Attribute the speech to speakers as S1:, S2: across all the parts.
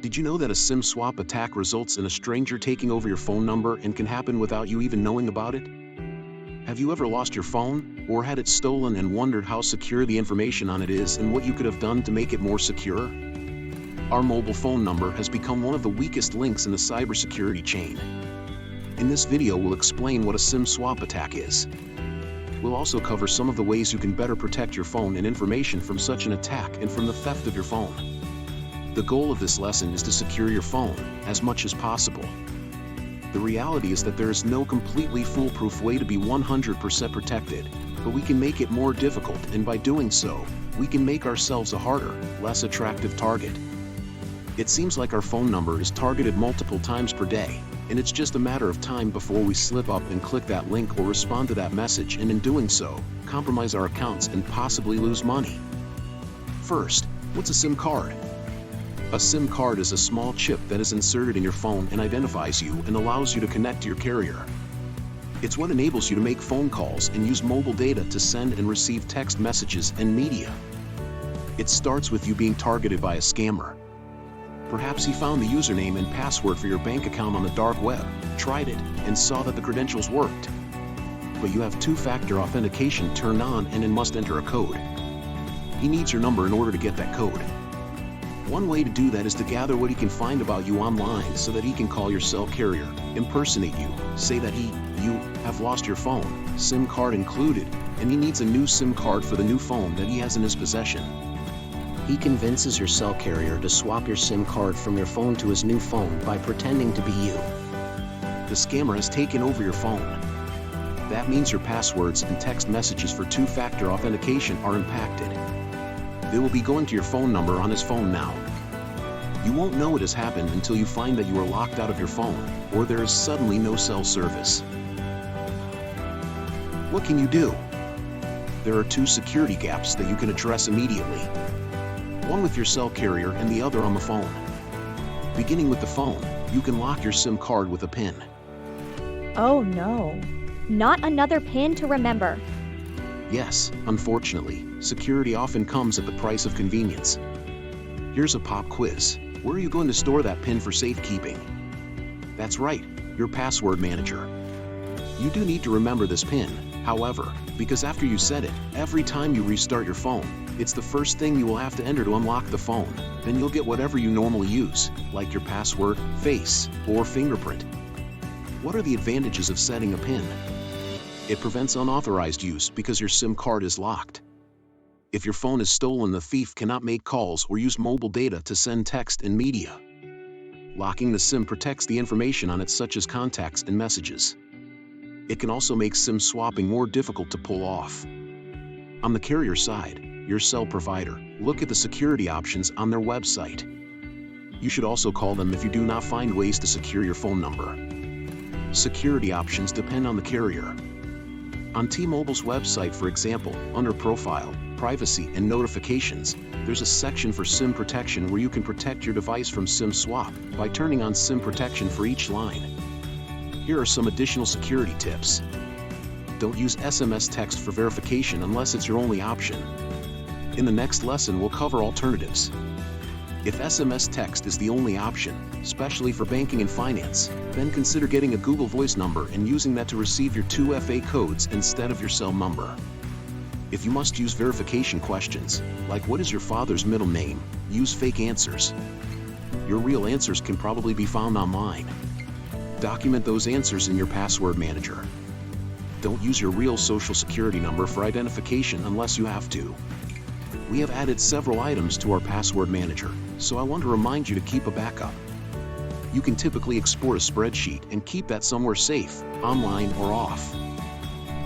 S1: Did you know that a SIM swap attack results in a stranger taking over your phone number and can happen without you even knowing about it? Have you ever lost your phone, or had it stolen and wondered how secure the information on it is and what you could have done to make it more secure? Our mobile phone number has become one of the weakest links in the cybersecurity chain. In this video, we'll explain what a SIM swap attack is. We'll also cover some of the ways you can better protect your phone and information from such an attack and from the theft of your phone. The goal of this lesson is to secure your phone as much as possible. The reality is that there is no completely foolproof way to be 100% protected, but we can make it more difficult, and by doing so, we can make ourselves a harder, less attractive target. It seems like our phone number is targeted multiple times per day, and it's just a matter of time before we slip up and click that link or respond to that message, and in doing so, compromise our accounts and possibly lose money. First, what's a SIM card? A SIM card is a small chip that is inserted in your phone and identifies you and allows you to connect to your carrier. It's what enables you to make phone calls and use mobile data to send and receive text messages and media. It starts with you being targeted by a scammer. Perhaps he found the username and password for your bank account on the dark web, tried it, and saw that the credentials worked. But you have two-factor authentication turned on and must enter a code. He needs your number in order to get that code. One way to do that is to gather what he can find about you online so that he can call your cell carrier, impersonate you, say that you have lost your phone, SIM card included, and he needs a new SIM card for the new phone that he has in his possession. He convinces your cell carrier to swap your SIM card from your phone to his new phone by pretending to be you. The scammer has taken over your phone. That means your passwords and text messages for two-factor authentication are impacted. They will be going to your phone number on his phone now. You won't know it has happened until you find that you are locked out of your phone, or there is suddenly no cell service. What can you do? There are two security gaps that you can address immediately. One with your cell carrier and the other on the phone. Beginning with the phone, you can lock your SIM card with a PIN.
S2: Oh no, not another PIN to remember.
S1: Yes, unfortunately, security often comes at the price of convenience. Here's a pop quiz. Where are you going to store that PIN for safekeeping? That's right, your password manager. You do need to remember this PIN, however, because after you set it, every time you restart your phone, it's the first thing you will have to enter to unlock the phone. Then you'll get whatever you normally use, like your password, face, or fingerprint. What are the advantages of setting a PIN? It prevents unauthorized use because your SIM card is locked. If your phone is stolen, the thief cannot make calls or use mobile data to send text and media. Locking the SIM protects the information on it, such as contacts and messages. It can also make SIM swapping more difficult to pull off. On the carrier side, your cell provider, look at the security options on their website. You should also call them if you do not find ways to secure your phone number. Security options depend on the carrier. On T-Mobile's website, for example, under Profile, Privacy, and Notifications, there's a section for SIM protection where you can protect your device from SIM swap by turning on SIM protection for each line. Here are some additional security tips. Don't use SMS text for verification unless it's your only option. In the next lesson, we'll cover alternatives. If SMS text is the only option, especially for banking and finance, then consider getting a Google Voice number and using that to receive your 2FA codes instead of your cell number. If you must use verification questions, like what is your father's middle name, use fake answers. Your real answers can probably be found online. Document those answers in your password manager. Don't use your real social security number for identification unless you have to. We have added several items to our password manager, so I want to remind you to keep a backup. You can typically export a spreadsheet and keep that somewhere safe, online or off.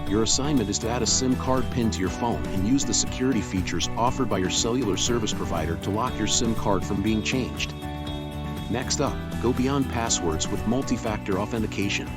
S1: Your assignment is to add a SIM card PIN to your phone and use the security features offered by your cellular service provider to lock your SIM card from being changed. Next up, go beyond passwords with multi-factor authentication.